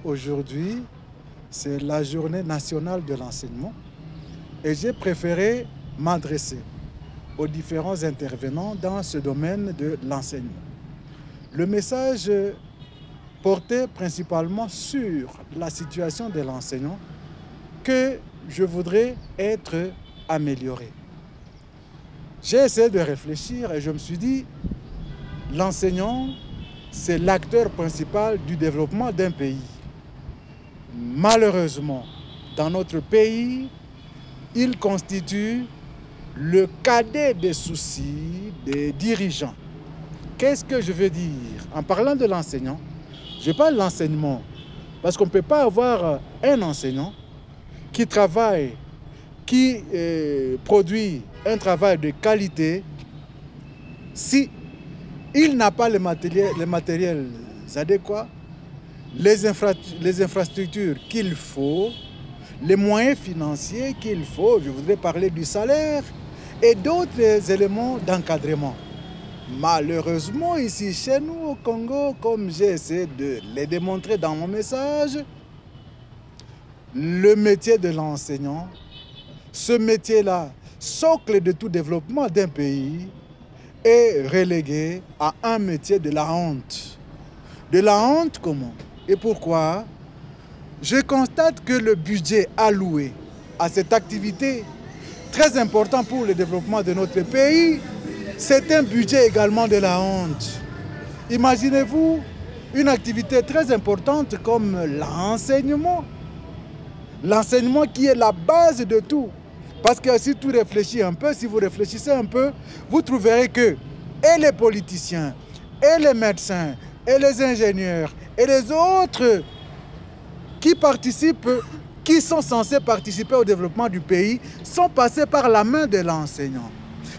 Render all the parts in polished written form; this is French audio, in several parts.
Aujourd'hui, c'est la journée nationale de l'enseignement et j'ai préféré m'adresser aux différents intervenants dans ce domaine de l'enseignement. Le message portait principalement sur la situation de l'enseignant que je voudrais être amélioré. J'ai essayé de réfléchir et je me suis dit, l'enseignant, c'est l'acteur principal du développement d'un pays. Malheureusement, dans notre pays, il constitue le cadet des soucis des dirigeants. Qu'est-ce que je veux dire? En parlant de l'enseignant, je parle de l'enseignement parce qu'on ne peut pas avoir un enseignant qui travaille, qui produit un travail de qualité si il n'a pas les matériels adéquats, les infrastructures qu'il faut, les moyens financiers qu'il faut, je voudrais parler du salaire et d'autres éléments d'encadrement. Malheureusement, ici chez nous au Congo, comme j'ai essayé de les démontrer dans mon message, le métier de l'enseignant, ce métier-là, socle de tout développement d'un pays, est relégué à un métier de la honte. De la honte comment? Et pourquoi? Je constate que le budget alloué à cette activité, très important pour le développement de notre pays, c'est un budget également de la honte. Imaginez-vous une activité très importante comme l'enseignement. L'enseignement qui est la base de tout. Parce que si tu réfléchis un peu, si vous réfléchissez un peu, vous trouverez que et les politiciens, et les médecins, et les ingénieurs, et les autres qui participent, qui sont censés participer au développement du pays, sont passés par la main de l'enseignant.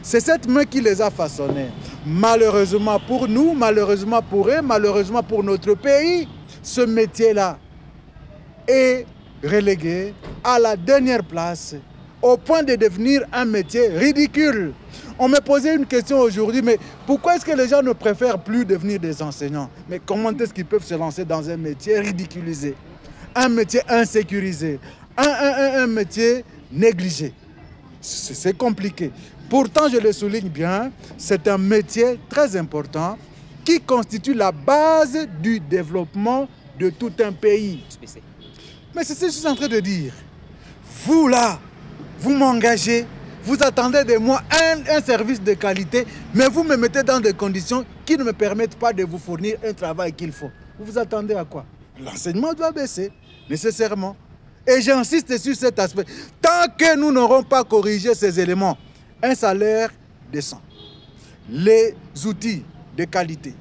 C'est cette main qui les a façonnés. Malheureusement pour nous, malheureusement pour eux, malheureusement pour notre pays, ce métier-là est relégué à la dernière place, au point de devenir un métier ridicule. On me posait une question aujourd'hui, mais pourquoi est-ce que les gens ne préfèrent plus devenir des enseignants? Mais comment est-ce qu'ils peuvent se lancer dans un métier ridiculisé, un métier insécurisé, un métier négligé? C'est compliqué. Pourtant, je le souligne bien, c'est un métier très important qui constitue la base du développement de tout un pays. Mais c'est ce que je suis en train de dire. Vous là, vous m'engagez, vous attendez de moi un service de qualité, mais vous me mettez dans des conditions qui ne me permettent pas de vous fournir un travail qu'il faut. Vous vous attendez à quoi? L'enseignement doit baisser, nécessairement. Et j'insiste sur cet aspect. Tant que nous n'aurons pas corrigé ces éléments, un salaire décent, les outils de qualité,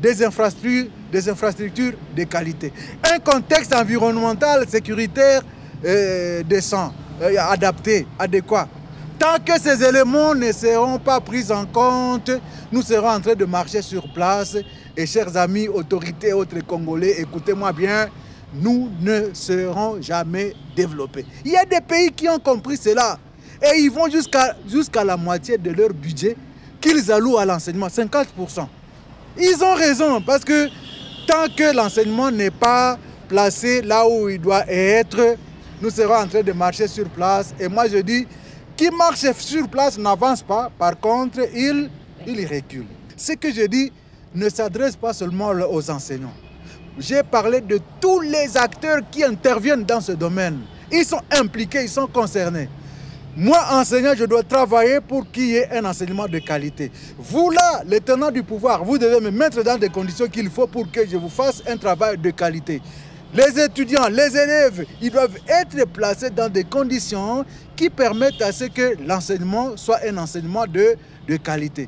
des infrastructures de qualité, un contexte environnemental, sécuritaire décent, adapté, adéquat. Tant que ces éléments ne seront pas pris en compte, nous serons en train de marcher sur place. Et chers amis, autorités, autres Congolais, écoutez-moi bien, nous ne serons jamais développés. Il y a des pays qui ont compris cela. Et ils vont jusqu'à la moitié de leur budget qu'ils allouent à l'enseignement, 50%. Ils ont raison, parce que tant que l'enseignement n'est pas placé là où il doit être, nous serons en train de marcher sur place. Et moi je dis, qui marche sur place n'avance pas, par contre, il recule. Ce que je dis ne s'adresse pas seulement aux enseignants. J'ai parlé de tous les acteurs qui interviennent dans ce domaine. Ils sont impliqués, ils sont concernés. Moi, enseignant, je dois travailler pour qu'il y ait un enseignement de qualité. Vous là, les tenants du pouvoir, vous devez me mettre dans des conditions qu'il faut pour que je vous fasse un travail de qualité. Les étudiants, les élèves, ils doivent être placés dans des conditions qui permettent à ce que l'enseignement soit un enseignement de qualité.